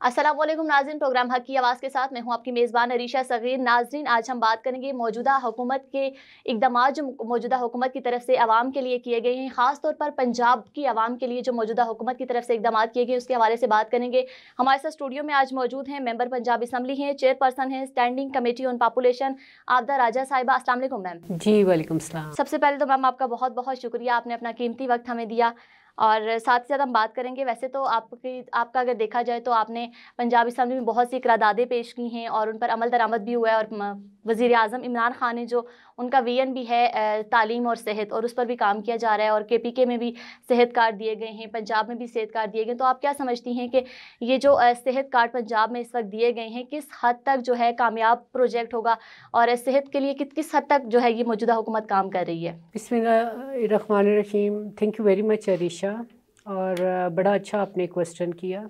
अस्सलाम वालेकुम नाज़रीन, प्रोग्राम हक की आवाज़ के साथ मैं हूं आपकी मेज़बान अरीशा सग़ीर। नाज़रीन, आज हम बात करेंगे मौजूदा हुकूमत के इक़दामात जो मौजूदा हुकूमत की तरफ से आवाम के लिए किए गए हैं, ख़ास तौर पर पंजाब की आवाम के लिए जो मौजूदा हुकूमत की तरफ से इक़दामात किए गए उसके हवाले से बात करेंगे। हमारे साथ स्टूडियो में आज मौजूद हैं मेंबर पंजाब असम्बली हैं, चेयरपर्सन हैं standing committee on population Abida राजा साहिबा। अस्सलाम वालेकुम मैम। जी वालेकुम सलाम। सबसे पहले तो मैम आपका बहुत बहुत शुक्रिया, आपने अपना कीमती वक्त हमें दिया। और साथ ही साथ हम बात करेंगे, वैसे तो आपका अगर देखा जाए तो आपने पंजाब असम्बली में बहुत सी करारदादें पेश की हैं और उन पर अमल दरामद भी हुआ है। और वज़ीर आज़म इमरान खान ने जो उनका विजन भी है तालीम और सेहत, और उस पर भी काम किया जा रहा है। और KPK में भी सेहत कार्ड दिए गए हैं, पंजाब में भी सेहत कार्ड दिए गए हैं। तो आप क्या समझती हैं कि ये जो सेहत कार्ड पंजाब में इस वक्त दिए गए हैं, किस हद तक जो है कामयाब प्रोजेक्ट होगा और सेहत के लिए किस हद तक जो है ये मौजूदा हुकूमत काम कर रही है? बिस्मिल्लाहिर्रहमानिर्रहीम। Thank you very much Arisha. और बड़ा अच्छा आपने क्वेश्चन किया।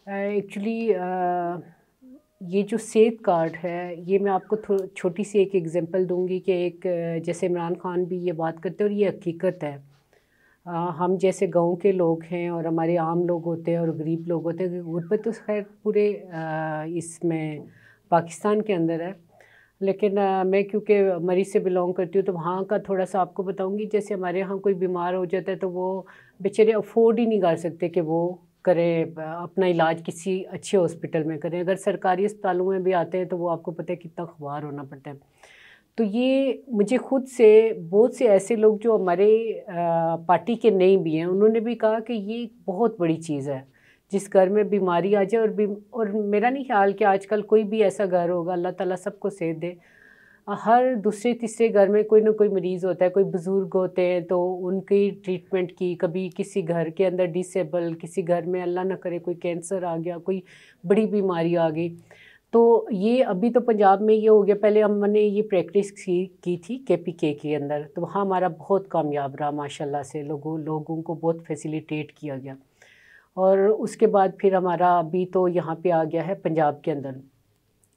एक्चुअली ये जो सेहत कार्ड है, ये मैं आपको छोटी सी एक एग्जांपल दूंगी कि जैसे इमरान खान भी ये बात करते हैं और ये हकीकत है। हम जैसे गांव के लोग हैं और हमारे आम लोग होते हैं और गरीब लोग होते हैं। गुर्बत तो खैर पूरे इसमें पाकिस्तान के अंदर है, लेकिन मैं क्योंकि मरी से बिलोंग करती हूँ तो वहाँ का थोड़ा सा आपको बताऊँगी। जैसे हमारे यहाँ कोई बीमार हो जाता है तो वो बेचारे अफोर्ड ही नहीं कर सकते कि वो करें अपना इलाज किसी अच्छे हॉस्पिटल में करें। अगर सरकारी अस्पतालों में भी आते हैं तो वो आपको पता है कितना ख्वार होना पड़ता है। तो ये मुझे खुद से बहुत से ऐसे लोग जो हमारे पार्टी के नहीं भी हैं, उन्होंने भी कहा कि ये बहुत बड़ी चीज़ है जिस घर में बीमारी आ जाए। और मेरा नहीं ख्याल कि आजकल कोई भी ऐसा घर होगा, अल्लाह ताला सबको सेहत दे, हर दूसरे तीसरे घर में कोई ना कोई मरीज़ होता है। कोई बुज़ुर्ग होते हैं तो उनकी ट्रीटमेंट की, कभी किसी घर के अंदर डिसेबल, किसी घर में अल्लाह ना करे कोई कैंसर आ गया, कोई बड़ी बीमारी आ गई। तो ये अभी तो पंजाब में ये हो गया। पहले हमने ये प्रैक्टिस की थी KPK के अंदर, तो वहाँ हमारा बहुत कामयाब रहा माशाल्लाह से। लोगों को बहुत फैसिलिटेट किया गया। और उसके बाद फिर हमारा अभी तो यहाँ पे आ गया है पंजाब के अंदर।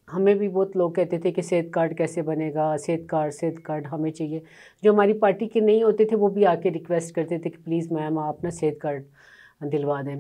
हमें भी बहुत लोग कहते थे कि सेहत कार्ड कैसे बनेगा, सेहत कार्ड हमें चाहिए। जो हमारी पार्टी के नहीं होते थे वो भी आके रिक्वेस्ट करते थे कि प्लीज़ मैम आप ना सेहत कार्ड दिलवा दें।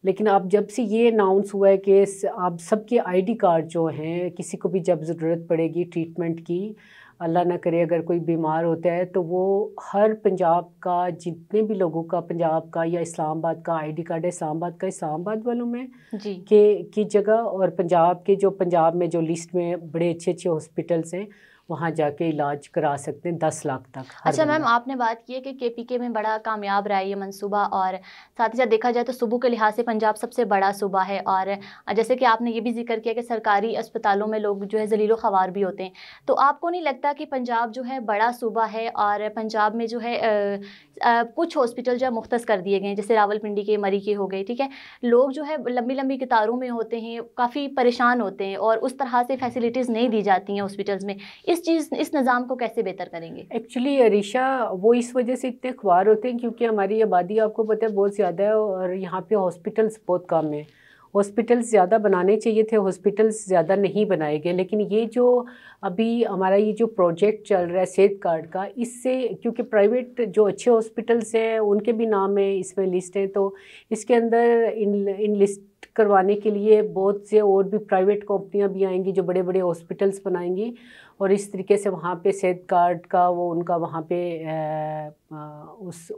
लेकिन अब जब से ये अनाउंस हुआ है कि आप सबके ID कार्ड जो हैं, किसी को भी जब ज़रूरत पड़ेगी ट्रीटमेंट की, अल्लाह ना करे अगर कोई बीमार होता है तो वो हर पंजाब का, जितने भी लोगों का पंजाब का या इस्लामाबाद का ID कार्ड है, इस्लामाबाद वालों में जी की जगह, और पंजाब में जो लिस्ट में बड़े अच्छे अच्छे हॉस्पिटल्स हैं वहाँ जाके इलाज करा सकते हैं 10 लाख तक। अच्छा मैम, आपने बात की है कि KPK में बड़ा कामयाब रहा है ये मंसूबा, और साथ ही साथ देखा जाए तो सूबों के लिहाज से पंजाब सबसे बड़ा सूबा है। और जैसे कि आपने ये भी जिक्र किया कि सरकारी अस्पतालों में लोग जो है ज़लीलो ख़वार भी होते हैं। तो आपको नहीं लगता कि पंजाब जो है बड़ा सूबा है और पंजाब में जो है कुछ हॉस्पिटल जो है मुख्तस कर दिए गए हैं, जैसे रावलपिंडी के, मरी के हो गए, ठीक है। लोग जो है लंबी लंबी कतारों में होते हैं, काफ़ी परेशान होते हैं और उस तरह से फैसिलिटीज़ नहीं दी जाती हैं हॉस्पिटल्स में। इस निज़ाम को कैसे बेहतर करेंगे? एक्चुअली अरीशा, वो इस वजह से इतने ख्वार होते हैं क्योंकि हमारी आबादी आपको पता है बहुत ज़्यादा है और यहाँ पे हॉस्पिटल्स बहुत कम है। हॉस्पिटल्स ज़्यादा बनाने चाहिए थे, हॉस्पिटल्स ज़्यादा नहीं बनाए गए। लेकिन ये जो अभी हमारा ये जो प्रोजेक्ट चल रहा है सेहत कार्ड का, इससे क्योंकि प्राइवेट जो अच्छे हॉस्पिटल्स हैं उनके भी नाम है इसमें लिस्ट हैं, तो इसके अंदर इन लिस्ट करवाने के लिए बहुत से और भी प्राइवेट कंपनियां भी आएंगी जो बड़े बड़े हॉस्पिटल्स बनाएंगी। और इस तरीके से वहाँ पे सेहत कार्ड का वो उनका वहाँ पे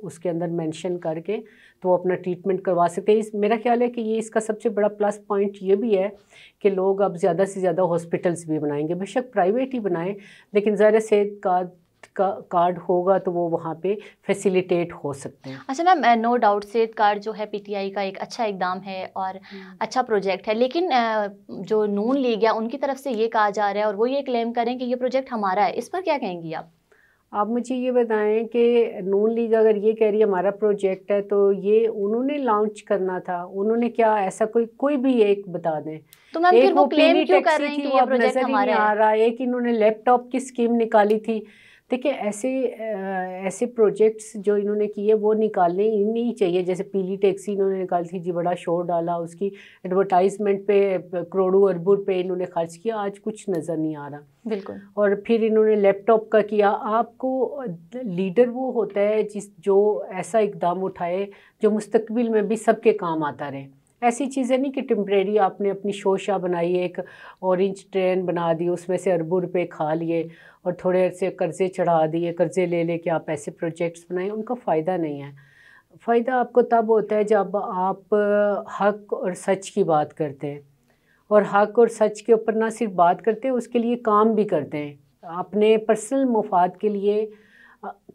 उसके अंदर मेंशन करके तो वो अपना ट्रीटमेंट करवा सकते हैं। मेरा ख्याल है कि ये इसका सबसे बड़ा प्लस पॉइंट ये भी है कि लोग अब ज़्यादा से ज़्यादा हॉस्पिटल्स भी बनाएंगे, बेशक प्राइवेट ही बनाएं, लेकिन ज़रा सेहत कार्ड होगा तो वो वहाँ पे फैसिलिटेट हो सकते हैं। अच्छा मैम, नो डाउट सेहत कार्ड जो है PTI का एक अच्छा इकदाम है और अच्छा प्रोजेक्ट है, लेकिन जो नून लीग है उनकी तरफ से ये कहा जा रहा है और वो ये क्लेम करें कि ये प्रोजेक्ट हमारा है, इस पर क्या कहेंगी आप? आप मुझे ये बताएं कि नून लीग अगर ये कह रही है हमारा प्रोजेक्ट है तो ये उन्होंने लॉन्च करना था, उन्होंने क्या ऐसा कोई भी एक बता दें। तो मैम फिर वो क्लेम क्यों कर रहे हैं कि वो ये अब प्रोजेक्ट नज़र ही नहीं हमारा आ है? रहा। एक इन्होंने लैपटॉप की स्कीम निकाली थी। देखिए ऐसे प्रोजेक्ट्स जो इन्होंने किए वो निकालने ही नहीं चाहिए। जैसे पीली टैक्सी इन्होंने निकाली थी जी, बड़ा शोर डाला, उसकी एडवर्टाइजमेंट पे करोड़ों अरबों रुपए इन्होंने खर्च किया, आज कुछ नज़र नहीं आ रहा। बिल्कुल। और फिर इन्होंने लैपटॉप का किया। आपको लीडर वो होता है जो ऐसा इकदाम उठाए जो मुस्तकबिल में भी सबके काम आता रहे। ऐसी चीज़ें नहीं कि टेम्परेरी आपने अपनी शोशा बनाई, एक ऑरेंज ट्रेन बना दी, उसमें से अरबों रुपए खा लिए और थोड़े से कर्ज़े चढ़ा दिए, कर्ज़े ले लेके आप ऐसे प्रोजेक्ट्स बनाए, उनका फ़ायदा नहीं है। फ़ायदा आपको तब होता है जब आप हक़ और सच की बात करते हैं, और हक़ और सच के ऊपर ना सिर्फ बात करते हैं, उसके लिए काम भी करते हैं। अपने पर्सनल मुफाद के लिए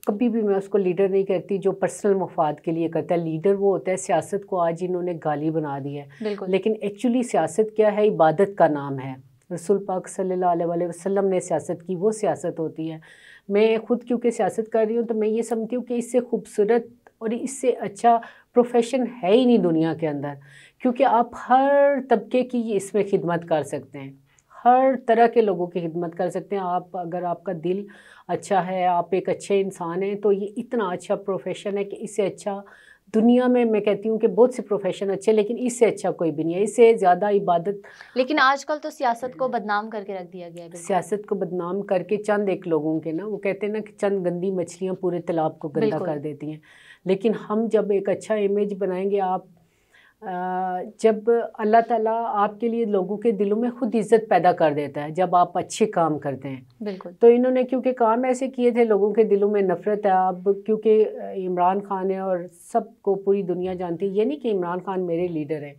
कभी भी मैं उसको लीडर नहीं कहती जो पर्सनल मुफाद के लिए करता है। लीडर वो होता है, सियासत को आज इन्होंने गाली बना दी है, बिल्कुल। लेकिन एक्चुअली सियासत क्या है? इबादत का नाम है। रसूल पाक सल्लल्लाहु अलैहि वसल्लम ने सियासत की, वो सियासत होती है। मैं खुद क्योंकि सियासत कर रही हूँ तो मैं ये समझती हूँ कि इससे खूबसूरत और इससे अच्छा प्रोफेशन है ही नहीं दुनिया के अंदर, क्योंकि आप हर तबके की इसमें खिदमत कर सकते हैं, हर तरह के लोगों की खिदमत कर सकते हैं। आप अगर आपका दिल अच्छा है, आप एक अच्छे इंसान हैं, तो ये इतना अच्छा प्रोफेशन है कि इससे अच्छा दुनिया में मैं कहती हूँ कि बहुत से प्रोफेशन अच्छे, लेकिन इससे अच्छा कोई भी नहीं है, इससे ज़्यादा इबादत। लेकिन आजकल तो सियासत को बदनाम करके रख दिया गया है। बिल्कुल। सियासत को बदनाम करके चंद एक लोगों के ना, वो कहते हैं ना कि चंद गंदी मछलियाँ पूरे तालाब को गंदा बिल्कुल। कर देती हैं। लेकिन हम जब एक अच्छा इमेज बनाएंगे, आप जब अल्लाह ताला आपके लिए लोगों के दिलों में खुद इज़्ज़त पैदा कर देता है जब आप अच्छे काम करते हैं। बिल्कुल। तो इन्होंने क्योंकि काम ऐसे किए थे, लोगों के दिलों में नफ़रत है। अब क्योंकि इमरान खान है और सबको पूरी दुनिया जानती है, ये नहीं कि इमरान खान मेरे लीडर हैं।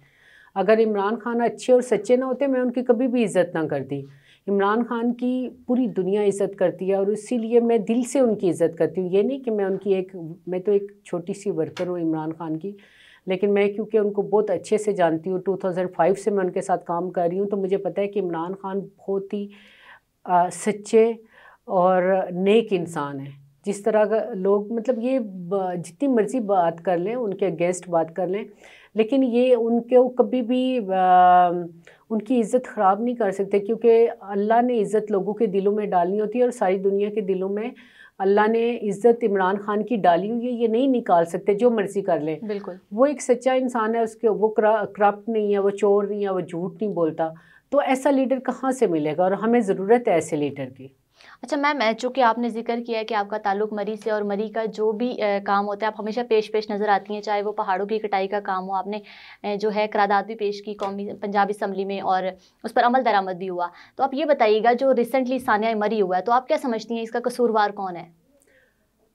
अगर इमरान खान अच्छे और सच्चे ना होते, मैं उनकी कभी भी इज़्ज़त ना करती। इमरान खान की पूरी दुनिया इज़्ज़त करती है और इसीलिए मैं दिल से उनकी इज़्ज़त करती हूँ। ये नहीं कि मैं तो एक छोटी सी वर्कर हूँ इमरान खान की, लेकिन मैं क्योंकि उनको बहुत अच्छे से जानती हूँ, 2005 से मैं उनके साथ काम कर रही हूँ, तो मुझे पता है कि इमरान खान बहुत ही सच्चे और नेक इंसान हैं। जिस तरह का लोग, मतलब ये जितनी मर्ज़ी बात कर लें, उनके अगेंस्ट बात कर लें, लेकिन ये उनको कभी भी उनकी इज़्ज़त ख़राब नहीं कर सकते, क्योंकि अल्लाह ने इज़्ज़त लोगों के दिलों में डालनी होती है और सारी दुनिया के दिलों में अल्लाह ने इज़्ज़त इमरान खान की डाली हुई है, ये नहीं निकाल सकते जो मर्ज़ी कर लें। बिल्कुल। वो एक सच्चा इंसान है, उसके वो करप्ट नहीं है, वो चोर नहीं है, वो झूठ नहीं बोलता। तो ऐसा लीडर कहाँ से मिलेगा, और हमें ज़रूरत है ऐसे लीडर की। अच्छा मैम, चूँकि आपने ज़िक्र किया है कि आपका ताल्लुक मरी से, और मरी का जो भी काम होता है आप हमेशा पेश नज़र आती हैं, चाहे वो पहाड़ों की कटाई का काम हो। आपने जो है करारदाद भी पेश की कौमी पंजाब असम्बली में, और उस पर अमल दरामद भी हुआ। तो आप ये बताइएगा, जो रिसेंटली सानिया मरी हुआ है, तो आप क्या समझती हैं इसका कसूरवार कौन है?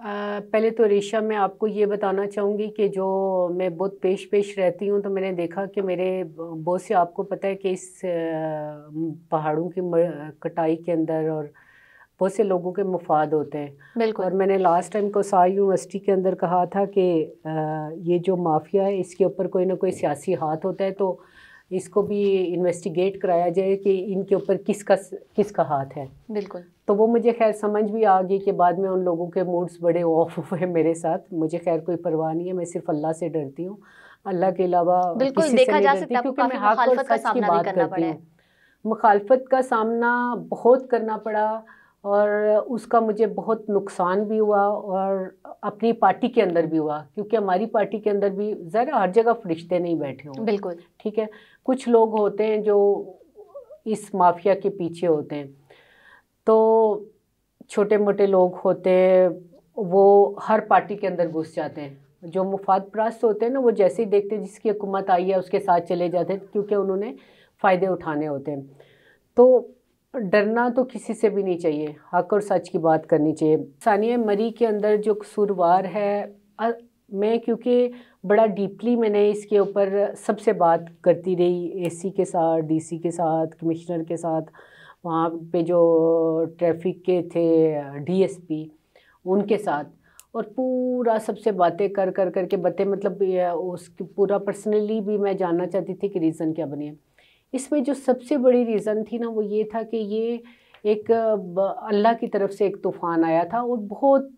पहले तो रेशा, मैं आपको ये बताना चाहूँगी कि जो मैं बहुत पेश रहती हूँ, तो मैंने देखा कि मेरे बहुत से, आपको पता है कि इस पहाड़ों की कटाई के अंदर और बहुत से लोगों के मफाद होते हैं। बिल्कुल। और मैंने लास्ट टाइम कोसाई यूनिवर्सिटी के अंदर कहा था कि ये जो माफिया है, इसके ऊपर कोई ना कोई सियासी हाथ होता है, तो इसको भी इन्वेस्टिगेट कराया जाए कि इनके ऊपर किसका हाथ है। बिल्कुल। तो वो मुझे खैर समझ भी आ गई कि बाद में उन लोगों के मूड्स बड़े ऑफ हुए मेरे साथ। मुझे खैर कोई परवाह नहीं है, मैं सिर्फ अल्लाह से डरती हूँ, अल्लाह के अलावा बिल्कुल, किसी से देखा नहीं जा डरती, सकता है आपको क्योंकि मैं काफ़ी हक और मुखालफत का सच की सामना भी बात करना करती पड़ा हूँ। है। मुखालफत का सामना बहुत करना पड़ा, और उसका मुझे बहुत नुकसान भी हुआ, और अपनी पार्टी के अंदर भी हुआ, क्योंकि हमारी पार्टी के अंदर भी ज़रा हर जगह फरिश्ते नहीं बैठे होंगे। बिल्कुल। ठीक है, कुछ लोग होते हैं जो इस माफिया के पीछे होते हैं। तो छोटे मोटे लोग होते हैं, वो हर पार्टी के अंदर घुस जाते हैं। जो मुफाद परस्त होते हैं ना, वो जैसे ही देखते हैं जिसकी हुकूमत आई है उसके साथ चले जाते हैं, क्योंकि उन्होंने फ़ायदे उठाने होते हैं। तो डरना तो किसी से भी नहीं चाहिए, हक और सच की बात करनी चाहिए। सानिया मरी के अंदर जो कसूरवार है, मैं क्योंकि बड़ा डीपली मैंने इसके ऊपर सबसे बात करती रही, एसी के साथ, डीसी के साथ, कमिश्नर के साथ, वहाँ पे जो ट्रैफिक के थे डीएसपी, उनके साथ, और पूरा सबसे बातें कर के बातें, मतलब उसकी पूरा पर्सनली भी मैं जानना चाहती थी कि रीज़न क्या बनी है। इसमें जो सबसे बड़ी रीज़न थी ना, वो ये था कि ये एक अल्लाह की तरफ से एक तूफ़ान आया था, और बहुत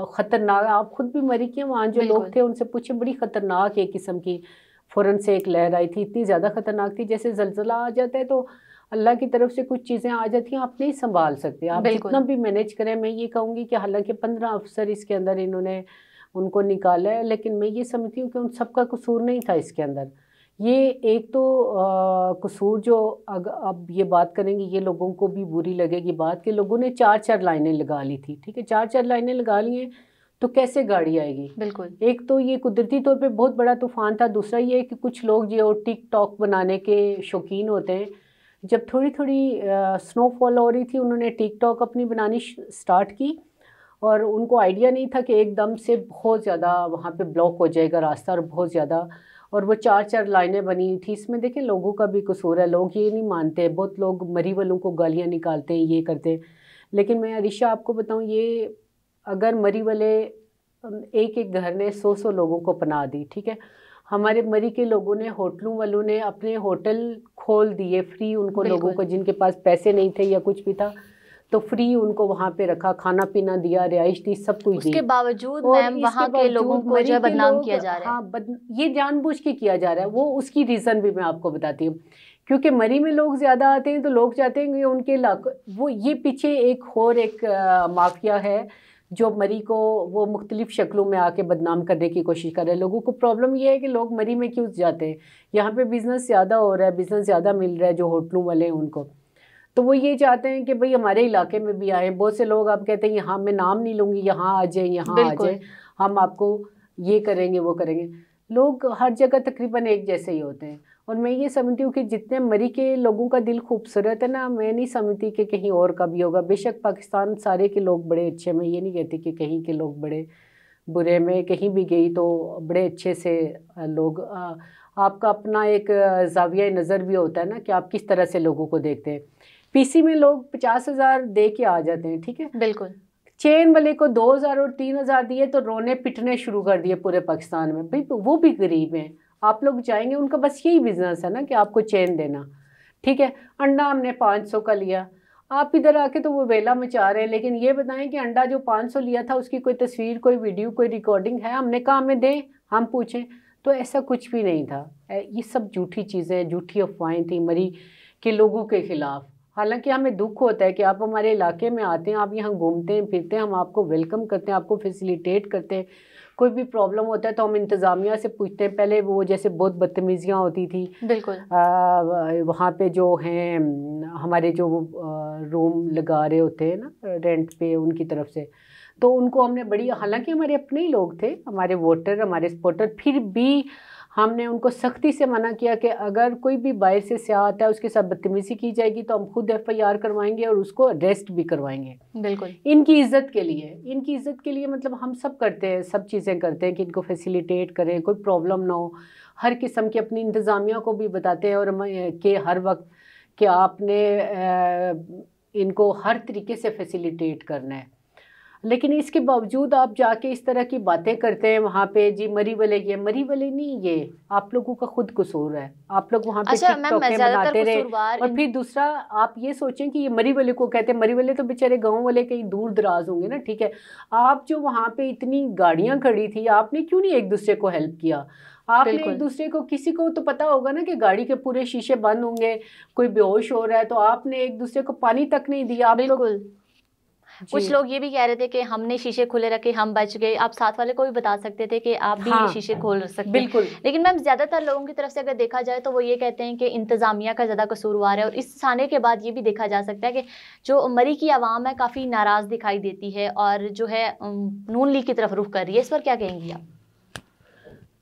ख़तरनाक। आप खुद भी मरी कि वहाँ जो लोग बिल्कुल। थे उनसे पूछे, बड़ी ख़तरनाक एक किस्म की फ़ौरन से एक लहर आई थी, इतनी ज़्यादा ख़तरनाक थी, जैसे ज़लज़ला आ जाता है तो अल्लाह की तरफ से कुछ चीज़ें आ जाती हैं, आप नहीं संभाल सकते, आप जितना बिल्कुल। भी मैनेज करें। मैं ये कहूँगी कि हालांकि 15 अफसर इसके अंदर इन्होंने उनको निकाला है, लेकिन मैं ये समझती हूँ कि उन सबका कसूर नहीं था इसके अंदर। ये एक तो कसूर जो अब ये बात करेंगे, ये लोगों को भी बुरी लगेगी बात, कि लोगों ने 4-4 लाइनें लगा ली थी। ठीक है, 4-4 लाइनें लगा ली हैं, तो कैसे गाड़ी आएगी। बिल्कुल। एक तो ये कुदरती तौर पे बहुत बड़ा तूफान था, दूसरा ये कि कुछ लोग जो टिकटॉक बनाने के शौकीन होते हैं, जब थोड़ी थोड़ी स्नोफॉल हो रही थी उन्होंने टिकटॉक अपनी बनानी स्टार्ट की, और उनको आइडिया नहीं था कि एकदम से बहुत ज़्यादा वहाँ पे ब्लॉक हो जाएगा रास्ता, और बहुत ज़्यादा, और वो 4-4 लाइनें बनी थी। इसमें देखें लोगों का भी कसूर है, लोग ये नहीं मानते, बहुत लोग मरी वालों को गालियाँ निकालते हैं, ये करते हैं। लेकिन मैं अरिशा आपको बताऊँ, ये अगर मरी वाले एक एक घर ने 100-100 लोगों को पनाह दी, ठीक है। हमारे मरी के लोगों ने, होटलों वालों ने अपने होटल खोल दिए फ्री उनको, लोगों को जिनके पास पैसे नहीं थे या कुछ भी था तो फ्री उनको वहाँ पे रखा, खाना पीना दिया, रिहाइश दी, सब कुछ दी। उसके बावजूद मैम वहाँ के लोगों को जो है बदनाम किया जा रहा है। हाँ, ये जानबूझ के किया जा रहा है। वो उसकी रीज़न भी मैं आपको बताती हूँ, क्योंकि मरी में लोग ज़्यादा आते हैं तो लोग चाहते हैं कि उनके इलाके, वो ये पीछे एक माफिया है जो मरी को वो मुख्तलिफ शक्लों में आके बदनाम करने की कोशिश कर रहे हैं। लोगों को प्रॉब्लम ये है कि लोग मरी में क्यों जाते हैं, यहाँ पे बिज़नेस ज़्यादा हो रहा है, बिज़नेस ज़्यादा मिल रहा है जो होटलों वाले हैं उनको, तो वो ये चाहते हैं कि भाई हमारे इलाके में भी आए। बहुत से लोग आप कहते हैं यहाँ मैं नाम नहीं लूँगी, यहाँ आ जाए, यहाँ आ जाए, हम आपको ये करेंगे वो करेंगे। लोग हर जगह तकरीबन एक जैसे ही होते हैं, और मैं ये समझती हूँ कि जितने मरी के लोगों का दिल खूबसूरत है ना, मैं नहीं समझती कि कहीं और का भी होगा। बेशक पाकिस्तान सारे के लोग बड़े अच्छे, मैं ये नहीं कहती कि कहीं के लोग बड़े बुरे, में कहीं भी गई तो बड़े अच्छे से लोग, आपका अपना एक ज़ाविया नज़र भी होता है ना कि आप किस तरह से लोगों को देखते हैं। पीसी में लोग 50,000 दे के आ जाते हैं, ठीक है। बिल्कुल। चेन वाले को 2,000 और 3,000 दिए तो रोने पिटने शुरू कर दिए पूरे पाकिस्तान में। भाई वो भी गरीब हैं, आप लोग जाएंगे, उनका बस यही बिजनेस है ना कि आपको चेन देना, ठीक है। अंडा हमने 500 का लिया, आप इधर आके तो वो वेला मचा रहे हैं। लेकिन ये बताएं कि अंडा जो 500 लिया था उसकी कोई तस्वीर, कोई वीडियो, कोई रिकॉर्डिंग है? हमने कहा हमें दें, हम पूछें तो ऐसा कुछ भी नहीं था। ये सब झूठी चीज़ें, झूठी अफवाहें थी मरी के लोगों के खिलाफ। हालांकि हमें दुख होता है कि आप हमारे इलाके में आते हैं, आप यहाँ घूमते हैं फिरते हैं, हम आपको वेलकम करते हैं, आपको फैसिलिटेट करते हैं। कोई भी प्रॉब्लम होता है तो हम इंतज़ामिया से पूछते हैं। पहले वो जैसे बहुत बदतमीज़ियाँ होती थी, बिल्कुल, वहाँ पे जो हैं हमारे जो रूम लगा रहे होते हैं ना रेंट पे, उनकी तरफ से, तो उनको हमने बड़ी, हालांकि हमारे अपने ही लोग थे, हमारे वोटर, हमारे सपोर्टर, फिर भी हमने उनको सख्ती से मना किया कि अगर कोई भी बाहर से स्याह आता है उसके साथ बदतमीज़ी की जाएगी तो हम खुद FIR करवाएंगे और उसको अरेस्ट भी करवाएंगे। बिल्कुल, इनकी इज़्ज़त के लिए, इनकी इज़्ज़त के लिए मतलब हम सब करते हैं, सब चीज़ें करते हैं कि इनको फैसिलिटेट करें, कोई प्रॉब्लम ना हो। हर किस्म की अपनी इंतज़ामिया को भी बताते हैं और कि हर वक्त कि आपने इनको हर तरीके से फैसिलिटेट करना है। लेकिन इसके बावजूद आप जाके इस तरह की बातें करते हैं वहाँ पे, जी मरी वाले, ये मरी वाले नहीं, ये आप लोगों का खुद कसूर है। आप लोग वहाँ पे टिकटॉकें बनाते रहे, और फिर दूसरा आप ये सोचें कि ये मरी वाले को कहते हैं, मरी वाले तो बेचारे गांव वाले कहीं दूर दराज होंगे ना, ठीक है। आप जो वहाँ पे इतनी गाड़ियाँ खड़ी थी, आपने क्यों नहीं एक दूसरे को हेल्प किया? आपने एक दूसरे को, किसी को तो पता होगा ना कि गाड़ी के पूरे शीशे बंद होंगे, कोई बेहोश हो रहा है, तो आपने एक दूसरे को पानी तक नहीं दिया। आप बिल्कुल। कुछ लोग ये भी कह रहे थे कि हमने शीशे खुले रखे, हम बच गए। आप साथ वाले को भी बता सकते थे कि आप भी शीशे खोल सकते हैं। बिल्कुल। लेकिन मैम ज़्यादातर लोगों की तरफ से अगर देखा जाए तो वो ये कहते हैं कि इंतज़ामिया का ज़्यादा कसूरवार है। और इस थाने के बाद ये भी देखा जा सकता है कि जो मरी की आवाम है काफ़ी नाराज़ दिखाई देती है और जो है नून लीग की तरफ रुख कर रही है। इस पर क्या कहेंगी आप?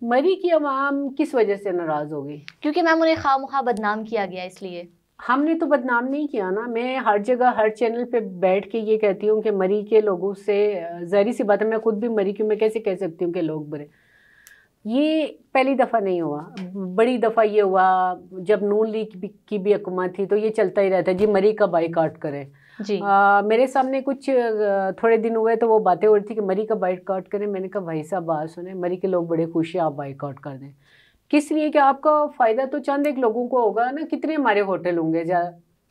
मरी की आवाम किस वजह से नाराज़ होगी? क्योंकि मैम उन्हें खामखा बदनाम किया गया, इसलिए। हमने तो बदनाम नहीं किया ना। मैं हर जगह हर चैनल पे बैठ के ये कहती हूँ कि मरी के लोगों से, ज़ाहिर सी बात है मैं खुद भी मरी की, मैं कैसे कह सकती हूँ कि लोग बुरे। ये पहली दफ़ा नहीं हुआ, बड़ी दफ़ा ये हुआ जब नून लीग की भी हुकूमत थी, तो ये चलता ही रहता है जी मरी का बाइकाट करें जी। मेरे सामने कुछ थोड़े दिन हुए तो वो बातें हो रही थी कि मरी का बाइकाट करें। मैंने कहा भाई साहब बात सुने, मरी के लोग बड़े खुश हैं, आप बाइकाट कर दें। किस लिए? कि आपका फ़ायदा तो चंद एक लोगों को होगा ना। कितने हमारे होटल होंगे?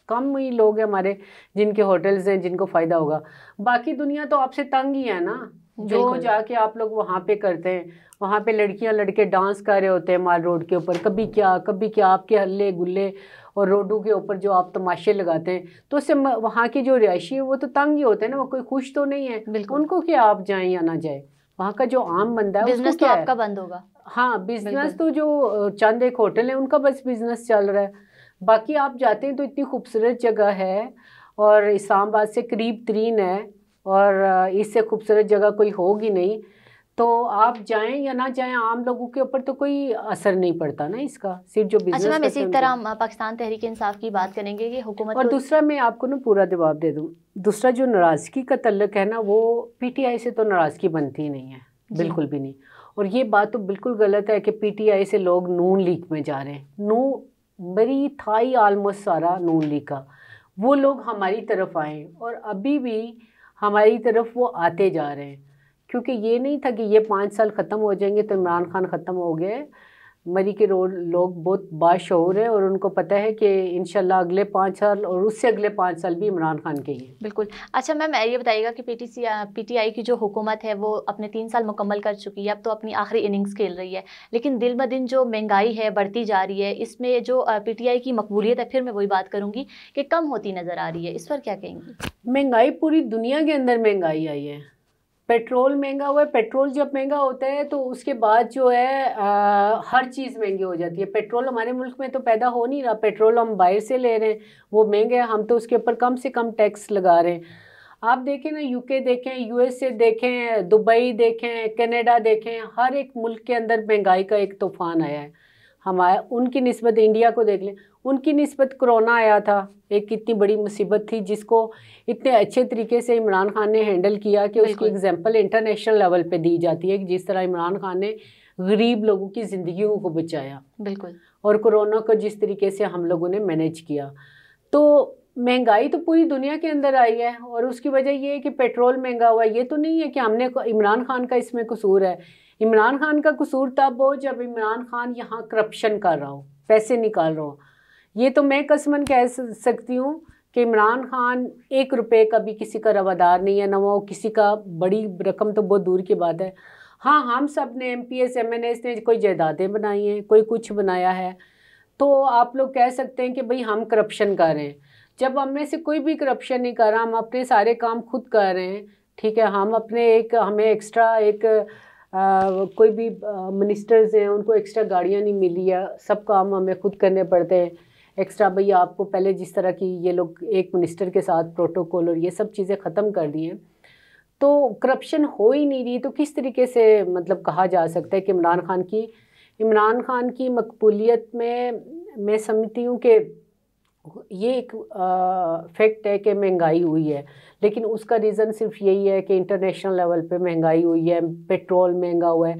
कम ही लोग हैं हमारे जिनके होटल्स हैं, जिनको फ़ायदा होगा। बाकी दुनिया तो आपसे तंग ही है ना। जो जाके आप लोग वहाँ पे करते हैं, वहाँ पे लड़कियाँ लड़के डांस कर रहे होते हैं माल रोड के ऊपर, कभी क्या आपके हल्ले गुल्ले और रोडों के ऊपर जो आप तमाशे लगाते हैं, तो उससे वहाँ की जो रिहायशी है वो तो तंग ही होते हैं ना, वो कोई खुश तो नहीं है। उनको क्या आप जाएँ या ना जाए, वहाँ का जो आम बंदा है बिजनेस तो आपका बंद होगा। हाँ, बिजनेस तो जो चंद एक होटल है उनका बस बिजनेस चल रहा है। बाकी आप जाते हैं तो इतनी खूबसूरत जगह है और इस्लामाबाद से करीब तरीन है, और इससे खूबसूरत जगह कोई होगी नहीं। तो आप जाएं या ना जाएं, आम लोगों के ऊपर तो कोई असर नहीं पड़ता ना इसका, सिर्फ जो अच्छा बिजनेस मैम, करते इसी हैं तरह उनके। हम पाकिस्तान तहरीक इंसाफ की बात करेंगे कि हुकूमत और को। दूसरा मैं आपको ना पूरा जवाब दे दूं, दूसरा जो नाराज़गी का तल्लक है ना, वो पीटीआई से तो नाराज़गी बनती ही नहीं है, जी बिल्कुल भी नहीं। और ये बात तो बिल्कुल गलत है कि पीटीआई से लोग नून लीग में जा रहे हैं। मेरी था ही आलमोस्ट सारा नून लीग का, वो लोग हमारी तरफ आए और अभी भी हमारी तरफ वो आते जा रहे हैं। क्योंकि ये नहीं था कि ये 5 साल ख़त्म हो जाएंगे तो इमरान खान ख़त्म हो गए। मरी के लोग बहुत बाशऊर हैं और उनको पता है कि इंशाल्लाह अगले 5 साल और उससे अगले 5 साल भी इमरान खान के ही हैं। बिल्कुल। अच्छा मैम, ये बताइएगा कि पीटीआई की जो हुकूमत है वो अपने 3 साल मुकम्मल कर चुकी है, अब तो अपनी आखिरी इनिंग्स खेल रही है, लेकिन दिन ब दिन जो महंगाई है बढ़ती जा रही है, इसमें जो पीटीआई की मकबूलियत है, फिर मैं वही बात करूंगी कि कम होती नज़र आ रही है, इस पर क्या कहेंगी? महंगाई पूरी दुनिया के अंदर महंगाई आई है। पेट्रोल महंगा हुआ है, पेट्रोल जब महंगा होता है तो उसके बाद जो है हर चीज़ महंगी हो जाती है। पेट्रोल हमारे मुल्क में तो पैदा हो नहीं रहा, पेट्रोल हम बाहर से ले रहे हैं, वो महंगे हैं, हम तो उसके ऊपर कम से कम टैक्स लगा रहे हैं। आप देखें ना, यूके देखें, यूएसए देखें, दुबई देखें, कनाडा देखें, हर एक मुल्क के अंदर महंगाई का एक तूफान आया है। हमारा उनकी निस्बत इंडिया को देख लें, उनकी निस्बत कोरोना आया था, एक कितनी बड़ी मुसीबत थी जिसको इतने अच्छे तरीके से इमरान खान ने हैंडल किया कि उसकी बिल्कुल एग्जांपल इंटरनेशनल लेवल पे दी जाती है कि जिस तरह इमरान खान ने गरीब लोगों की ज़िंदगियों को बचाया बिल्कुल। और कोरोना को जिस तरीके से हम लोगों ने मैनेज किया। तो महंगाई तो पूरी दुनिया के अंदर आई है और उसकी वजह ये है कि पेट्रोल महंगा हुआ है। ये तो नहीं है कि हमने इमरान खान का इसमें कसूर है। इमरान खान का कसूर तब हो जब इमरान खान यहाँ करप्शन कर रहा हो, पैसे निकाल रहा हो। ये तो मैं कसमन कह सकती हूँ कि इमरान खान 1 रुपये का भी किसी का रवादार नहीं है, ना वो किसी का, बड़ी रकम तो बहुत दूर की बात है। हाँ, हम सब ने MPs MNAs ने कोई जायदादें बनाई हैं, कोई कुछ बनाया है, तो आप लोग कह सकते हैं कि भाई हम करप्शन कर रहे हैं। जब हम में से कोई भी करप्शन नहीं कर रहा, हम अपने सारे काम खुद कर रहे हैं, ठीक है। हम अपने हमें एक्स्ट्रा कोई भी मिनिस्टर्स हैं उनको एक्स्ट्रा गाड़ियाँ नहीं मिली है, सब काम हमें खुद करने पड़ते हैं एक्स्ट्रा। भाई आपको पहले जिस तरह की ये लोग एक मिनिस्टर के साथ प्रोटोकॉल और ये सब चीज़ें ख़त्म कर दी हैं, तो करप्शन हो ही नहीं रही, तो किस तरीके से मतलब कहा जा सकता है कि इमरान खान की मकबूलियत में मैं समझती हूँ कि ये एक फैक्ट है कि महंगाई हुई है, लेकिन उसका रीज़न सिर्फ यही है कि इंटरनेशनल लेवल पे महंगाई हुई है, पेट्रोल महंगा हुआ है।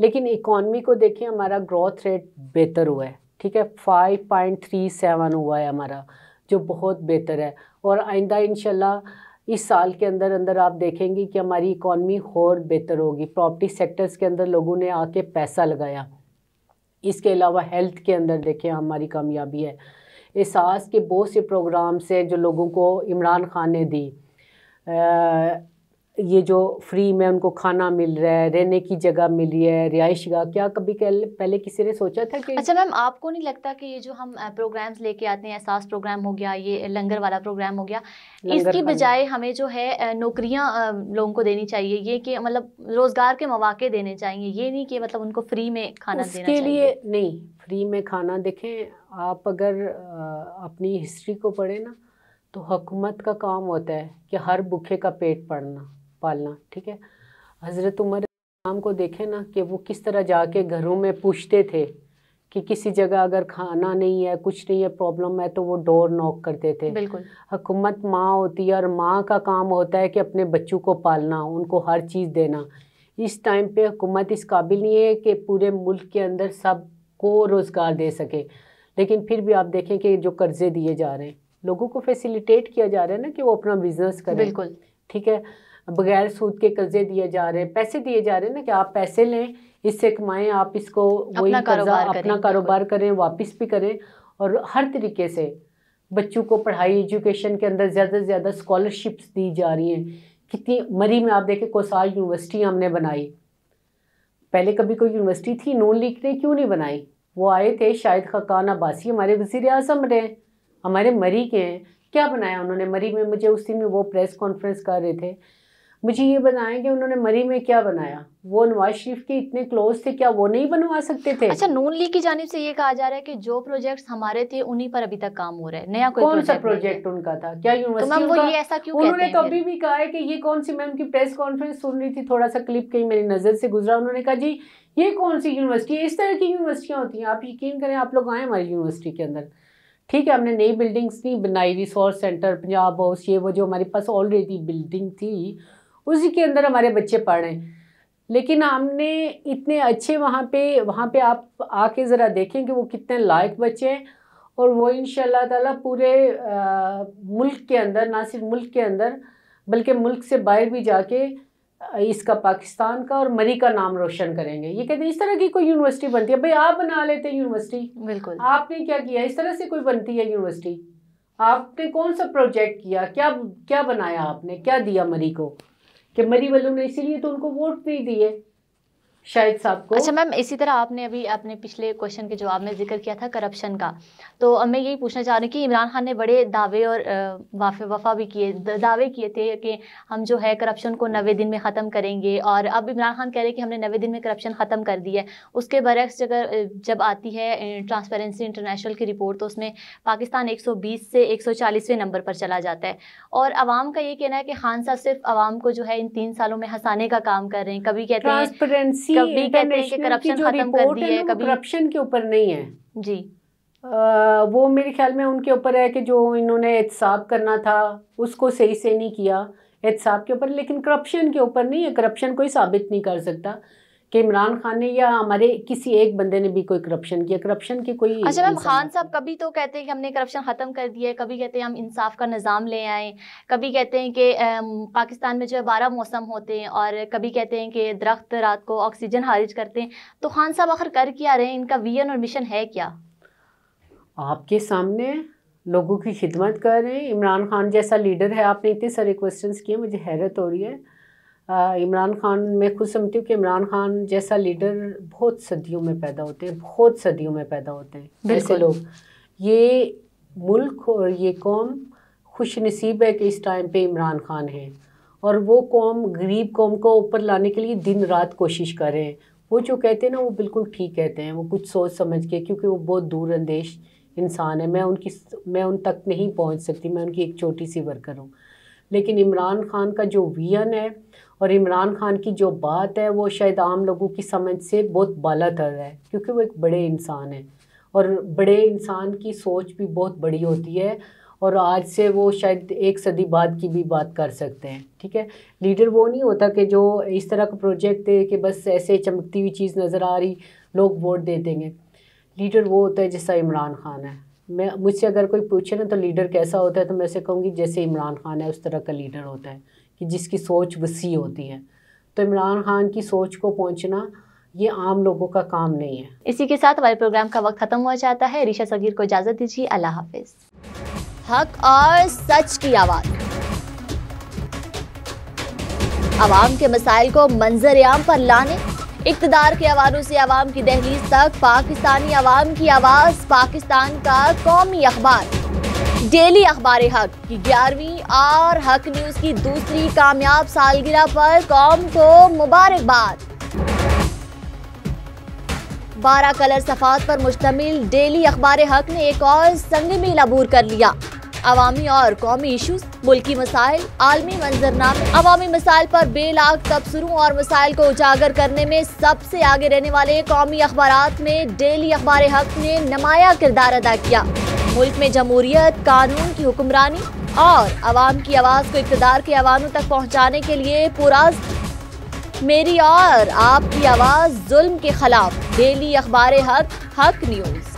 लेकिन इकॉनमी को देखिए, हमारा ग्रोथ रेट बेहतर हुआ है, ठीक है, 5.37 हुआ है हमारा, जो बहुत बेहतर है। और आइंदा इंशाल्लाह इस साल के अंदर अंदर आप देखेंगे कि हमारी इकॉनमी और बेहतर होगी। प्रॉपर्टी सेक्टर्स के अंदर लोगों ने आके पैसा लगाया। इसके अलावा हेल्थ के अंदर देखें हमारी कामयाबी है। एहसास के बहुत से प्रोग्राम्स हैं जो लोगों को इमरान खान ने दी। ये जो फ्री में उनको खाना मिल रहा है, रहने की जगह मिल रही है, रिहाइशगाह, क्या कभी पहले किसी ने सोचा था कि। अच्छा मैम, आपको नहीं लगता कि ये जो हम प्रोग्राम्स लेके आते हैं, एहसास प्रोग्राम हो गया, ये लंगर वाला प्रोग्राम हो गया, इसकी बजाय हमें जो है नौकरियां लोगों को देनी चाहिए, ये कि मतलब रोज़गार के मौके देने चाहिए, ये नहीं कि मतलब उनको फ्री में खाना देना चाहिए। उसके लिए नहीं, फ्री में खाना देखें आप, अगर अपनी हिस्ट्री को पढ़ें ना, तो हुकूमत का काम होता है कि हर भूखे का पेट पालना, ठीक है। हज़रत उमर इस्लाम को देखें ना कि वो किस तरह जाके घरों में पूछते थे कि किसी जगह अगर खाना नहीं है, कुछ नहीं है, प्रॉब्लम है, तो वो डोर नॉक करते थे। बिल्कुल। हुकूमत माँ होती है और माँ का काम होता है कि अपने बच्चों को पालना, उनको हर चीज़ देना। इस टाइम पे हुकूमत इस काबिल नहीं है कि पूरे मुल्क के अंदर सबको रोज़गार दे सके, लेकिन फिर भी आप देखें कि जो कर्ज़े दिए जा रहे हैं, लोगों को फैसिलिटेट किया जा रहा है ना कि वो अपना बिजनेस करें। बिल्कुल, ठीक है। बगैर सूद के कर्जे दिए जा रहे हैं, पैसे दिए जा रहे हैं ना कि आप पैसे लें, इससे कमाएं, आप इसको वही कर्जा अपना कारोबार करें, वापस भी करें। और हर तरीके से बच्चों को पढ़ाई, एजुकेशन के अंदर ज़्यादा से ज़्यादा स्कॉलरशिप्स दी जा रही हैं। कितनी मरी में आप देखें कोसार यूनिवर्सिटी हमने बनाई, पहले कभी कोई यूनिवर्सिटी थी? नून लीग ने क्यों नहीं बनाई? वो आए थे शाहिद खाकान अब्बासी, हमारे वज़ीर आज़म रहे, हमारे मरी के हैं, क्या बनाया उन्होंने? मरी में मुझे उस दिन वो प्रेस कॉन्फ्रेंस कर रहे थे, मुझे ये बताएं कि उन्होंने मरी में क्या बनाया, वो नवाज शरीफ के इतने क्लोज थे, क्या वो नहीं बनवा सकते थे? अच्छा, नून लीग की जानिब से ये कहा जा रहा है कि जो प्रोजेक्ट्स हमारे थे उन्हीं पर अभी तक काम हो रहा है, नया कोई कौन सा नहीं प्रोजेक्ट उनका था? क्या है। तो यूनिवर्सिटी मैम वो उनका? ये ऐसा क्यों उन्होंने कहते तो हैं अभी भी कहा है कि ये कौन सी, मैं उनकी प्रेस कॉन्फ्रेंस सुन रही थी, थोड़ा सा क्लिप कहीं मेरी नज़र से गुजरा, उन्होंने कहा जी ये कौन सी यूनिवर्सिटी है, इस तरह की यूनिवर्सिटियाँ होती हैं। आप यकीन करें, आप लोग आए हमारी यूनिवर्सिटी के अंदर, ठीक है, हमने नई बिल्डिंग्स नहीं बनाई, रिसोर्स सेंटर, पंजाब हाउस, ये वो जो हमारे पास ऑलरेडी बिल्डिंग थी उसी के अंदर हमारे बच्चे पढ़ रहे हैं। लेकिन हमने इतने अच्छे वहाँ पे आप आके ज़रा देखें कि वो कितने लायक बच्चे हैं, और वो इंशाल्लाह ताला पूरे मुल्क के अंदर, ना सिर्फ मुल्क के अंदर बल्कि मुल्क से बाहर भी जाके इसका, पाकिस्तान का और मरी का नाम रोशन करेंगे। ये कहते हैं इस तरह की कोई यूनिवर्सिटी बनती है? भाई आप बना लेते हैं यूनिवर्सिटी, बिल्कुल। आपने क्या किया? इस तरह से कोई बनती है यूनिवर्सिटी? आपने कौन सा प्रोजेक्ट किया? क्या क्या बनाया आपने? क्या दिया मरी को कि मरी वालों ने इसीलिए तो उनको वोट नहीं दिए शाहिद साहब को? अच्छा मैम, इसी तरह आपने अभी अपने पिछले क्वेश्चन के जवाब में जिक्र किया था करप्शन का, तो मैं यही पूछना चाह रही हूँ कि इमरान खान ने बड़े दावे और वफा भी किए, दावे किए थे कि हम जो है करप्शन को 90 दिन में ख़त्म करेंगे, और अब इमरान खान कह रहे हैं कि हमने 90 दिन में करप्शन ख़त्म कर दिया है। उसके बरक्स जब आती है ट्रांसपेरेंसी इंटरनेशनल की रिपोर्ट, तो उसमें पाकिस्तान 120 से 140वें नंबर पर चला जाता है, और आवाम का ये कहना है कि खान साहब सिर्फ आवाम को जो है इन 3 सालों में हंसाने का काम कर रहे हैं। कभी कहते हैं कभी कहते हैं कि करप्शन खत्म कर दिया है, कभी करप्शन के ऊपर नहीं है जी। वो मेरे ख्याल में उनके ऊपर है कि जो इन्होंने एहतसाब करना था उसको सही से नहीं किया, एहतसाब के ऊपर, लेकिन करप्शन के ऊपर नहीं है। करप्शन कोई साबित नहीं कर सकता कि इमरान खान ने या हमारे किसी एक बंदे ने भी कोई करप्शन किया। करप्शन की कोई, अच्छा मैम, खान साहब कभी तो कहते हैं कि हमने करप्शन ख़त्म कर दिया है, कभी कहते हैं हम इंसाफ का निज़ाम ले आए, कभी कहते हैं कि पाकिस्तान में जो है 12 मौसम होते हैं, और कभी कहते हैं कि दरख्त रात को ऑक्सीजन खारिज करते हैं। तो खान साहब आखिर कर क्या रहे हैं? इनका विजन और मिशन है क्या? आपके सामने लोगों की खिदमत कर रहे हैं। इमरान खान जैसा लीडर है, आपने इतने सारे क्वेश्चंस किए, मुझे हैरत हो रही है। इमरान खान, मैं खुद समझती हूँ कि इमरान खान जैसा लीडर बहुत सदियों में पैदा होते हैं, बहुत सदियों में पैदा होते हैं ऐसे लोग। ये मुल्क और ये कौम खुश नसीब है कि इस टाइम पे इमरान खान है, और वो कौम, गरीब कौम को ऊपर लाने के लिए दिन रात कोशिश कर रहे हैं। वो जो कहते हैं ना, वो बिल्कुल ठीक कहते हैं, वो कुछ सोच समझ के, क्योंकि वो बहुत दूर अंदेश इंसान है। मैं उन तक नहीं पहुँच सकती, मैं उनकी एक छोटी सी वर्कर हूँ। लेकिन इमरान खान का जो विजन है और इमरान खान की जो बात है, वो शायद आम लोगों की समझ से बहुत बालातर है, क्योंकि वो एक बड़े इंसान है, और बड़े इंसान की सोच भी बहुत बड़ी होती है, और आज से वो शायद 1 सदी बाद की भी बात कर सकते हैं। ठीक है, लीडर वो नहीं होता कि जो इस तरह का प्रोजेक्ट दे कि बस ऐसे चमकती हुई चीज़ नज़र आ रही, लोग वोट दे देंगे। लीडर वो होता है जैसा इमरान खान है। मुझसे अगर कोई पूछे ना तो लीडर कैसा होता है, तो मैं से कहूँगी जैसे इमरान खान है उस तरह का लीडर होता है, कि जिसकी सोच वसी होती है। तो इमरान खान की सोच को पहुंचना ये आम लोगों का काम नहीं है। इसी के साथ हमारे प्रोग्राम का वक्त खत्म हो जाता है। रिशा सगीर को इजाजत दीजिए, अल्लाह हाफिज। हक और सच की आवाज, आवाम के मसाइल को मंजर-ए-आम पर लाने, इक्तदार के हवालों से आवाम की दहलीज तक पाकिस्तानी आवाम की आवाज, पाकिस्तान का कौमी अखबार डेली अखबार हक की 11वीं और हक न्यूज की दूसरी कामयाब सालगिरह पर कौम को मुबारकबाद। 12 कलर सफात पर मुश्तमिल डेली अखबार हक ने एक और संग मील अबूर कर लिया। अवामी और कौमी इशूज, मुल्की मसाइल, आलमी मंजरनामे, अवामी मसाइल पर बेलाग तबसरों और मसाइल को उजागर करने में सबसे आगे रहने वाले कौमी अखबारात में डेली अखबार हक ने नुमाया किरदार अदा किया। मुल्क में जमहूरियत, कानून की हुक्मरानी और अवाम की आवाज़ को इक़्तिदार के ऐवानों तक पहुँचाने के लिए पुरज़्म मेरी और आपकी आवाज़ जुल्म के खिलाफ डेली अखबार हक, हक न्यूज़।